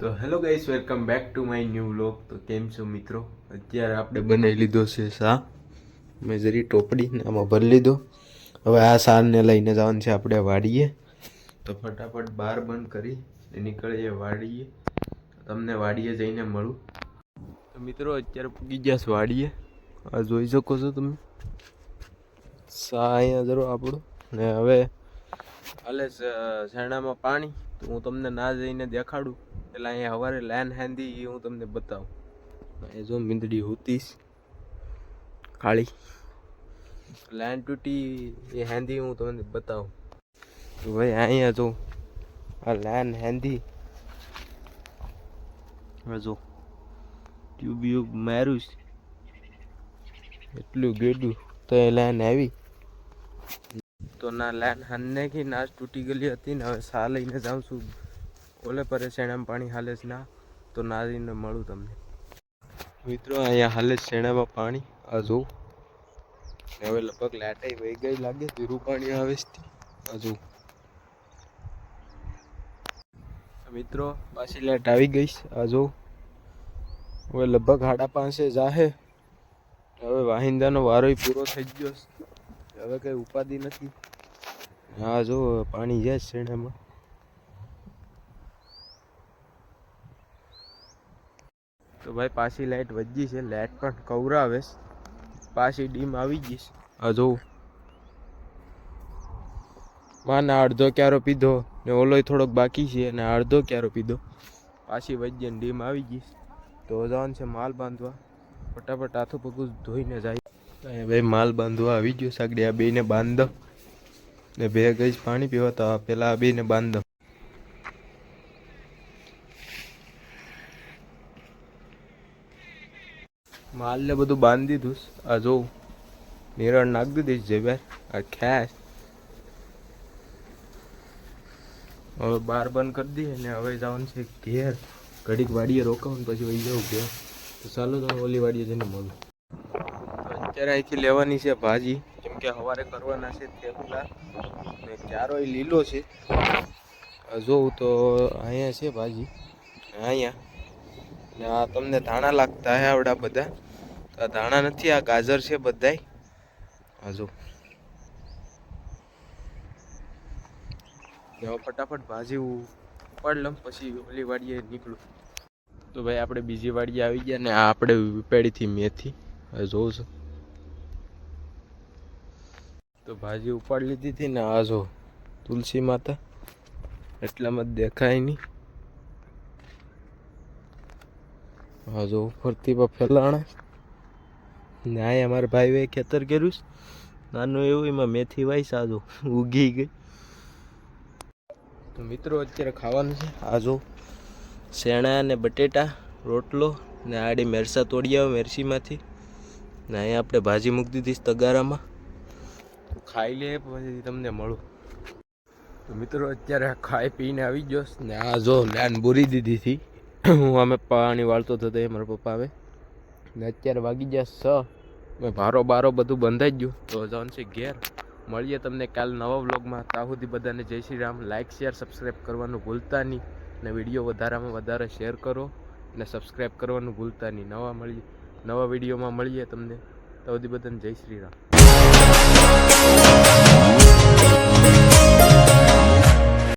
તો hello guys, welcome back to my new vlog. તો કેમ છો મિત્રો? અત્યારે આપણે બનાવી લીધો છે શા. મેં જરી ટોપડીને આમાં ભરી લીધો. હવે આ શાને લઈને જવાનું છે આપણે વાડીએ. તો ફટાફટ બહાર બંધ કરી નીકળીએ વાડીએ. તમને વાડીએ જઈને મળું. તો મિત્રો અત્યારે પૂગી ગયા છે વાડીએ. આ જોઈ શકો છો તમે. શા અહીંયા જરો આપણું ને હવે હાલે શેરણામાં પાણી. તો હું તમને ના જઈને દેખાડું. પેલા અહીંયા સવારે લાઈન હાંધી હું તમને બતાવું. એ જો મીંદડી હોતીશ કાળી લાઈન તૂટી એ હાંધી હું તમને બતાવું. તો ભાઈ અહીંયા જો આ લાઈન હાંધી જો ટ્યુબ માર્યું એટલું ગેડું તો એ લાઈન આવી. તો ના લાઈન હાંને કી ના તૂટી ગયેલી હતી ને હવે સા લઈને જાઉં છું ઓલે પર શેણામાં પાણી હાલે છે ના. તો નારીને મળું તમને. મિત્રો અહીંયા હાલે શેણામાં પાણી આ જોઉં. હવે લગભગ લાટાઈ વહી ગઈ લાગે ધીરું પાણી આવે છે આ જોઉં. મિત્રો પાછી લાઈટ આવી ગઈ આ જોઉં. હવે લગભગ 5:30 જાહે. હવે વાહિંદાનો વારોય પૂરો થઈ ગયો. હવે કઈ ઉપાધિ નથી. હા જો પાણી જાય શેણામાં. તો ભાઈ પાછી લાઈટ વધી છે. લાઈટ પણ કવરાવે પાછી ડીમ આવી ગઈ છે આ જોઉં. માના અડધો ક્યારો પીધો ને ઓલોય થોડોક બાકી છે અને અડધો ક્યારો પીધો. પાછી વધી ને ડીમ આવી ગઈ. તો જવાનું છે માલ બાંધવા. ફટાફટ હાથું પગું ધોઈને જાય. ભાઈ માલ બાંધવા આવી ગયો સાગડી. આ બેને બાંધ ને બે ગઈ પાણી પીવા. તો પેલા આ બેને બાંધ. માલ ને બધું બાંધી દીધું. આ જોઉં નિરણ નાખી દીધીશ જે આ ખેસ. હવે બાર બંધ કરી દઈએ ને હવે જવાનું છે ઘેર. ઘડીક વાડીએ રોકાવું પછી વહી જવું ઘેર. તો ચાલો તો ઓલી વાડીએ જઈને મળું. અત્યારે અહીંથી લેવાની છે ભાજી. કેમ કે સવારે કરવાના છે થેપલા ને ક્યારો લીલો છે. જોઉં તો અહીંયા છે ભાજી અહીંયા. ને આ તમને ધાણા લાગતા હે આવડા બધા. આ ધાણા નથી, આ ગાજર છે બધાય. આ જો ફટાફટ ભાજી ઉપાડ લઉં પછી ઓલી વાડીએ નીકળું. તો ભાઈ આપણે બીજી વાડીએ આવી ગયા ને આ આપણે વિપેડીથી મેથી જોઉં છું. તો ભાજી ઉપાડ લીધી હતી ને આ જો તુલસી માતા એટલામાં દેખાય નહીં. હા જો ફરતી પર ફેલાણા ને આ અમારા ભાઈએ ખેતર કર્યું નાનું એવું. એમાં મેથી વાઈ સાજો ઉગી ગઈ. તો મિત્રો અત્યારે ખાવાનું છે આ જો શેણા ને બટેટા રોટલો ને આડી મેરસા તોડી આવે મેરસીમાંથી ને અહીંયા આપણે ભાજી મૂકી દીધી તગારામાં. ખાઈ લે પછી તમને મળું. તો મિત્રો અત્યારે ખાઈ પીને આવી ગયો ને આ જો લાઈન બોરી દીધી હતી. હું અમે પાણી વાળતો હતો એ મારા પપ્પા આવે ને અત્યારે વાગી ગયા 6. મેં બારો બધું બંધાઈ ગયું. તો જવાનું છે ઘેર. મળીએ તમને કાલ નવા વ્લોગમાં. ત્યાં સુધી બધાને જય Shri Ram. Like share subscribe કરવાનું ભૂલતા નહીં ને વિડીયો વધારામાં વધારે શેર કરો ને સબસ્ક્રાઈબ કરવાનું ભૂલતા નહીં. નવા વિડીયોમાં મળીએ તમને. ત્યાં સુધી બધાને જય શ્રી રામ.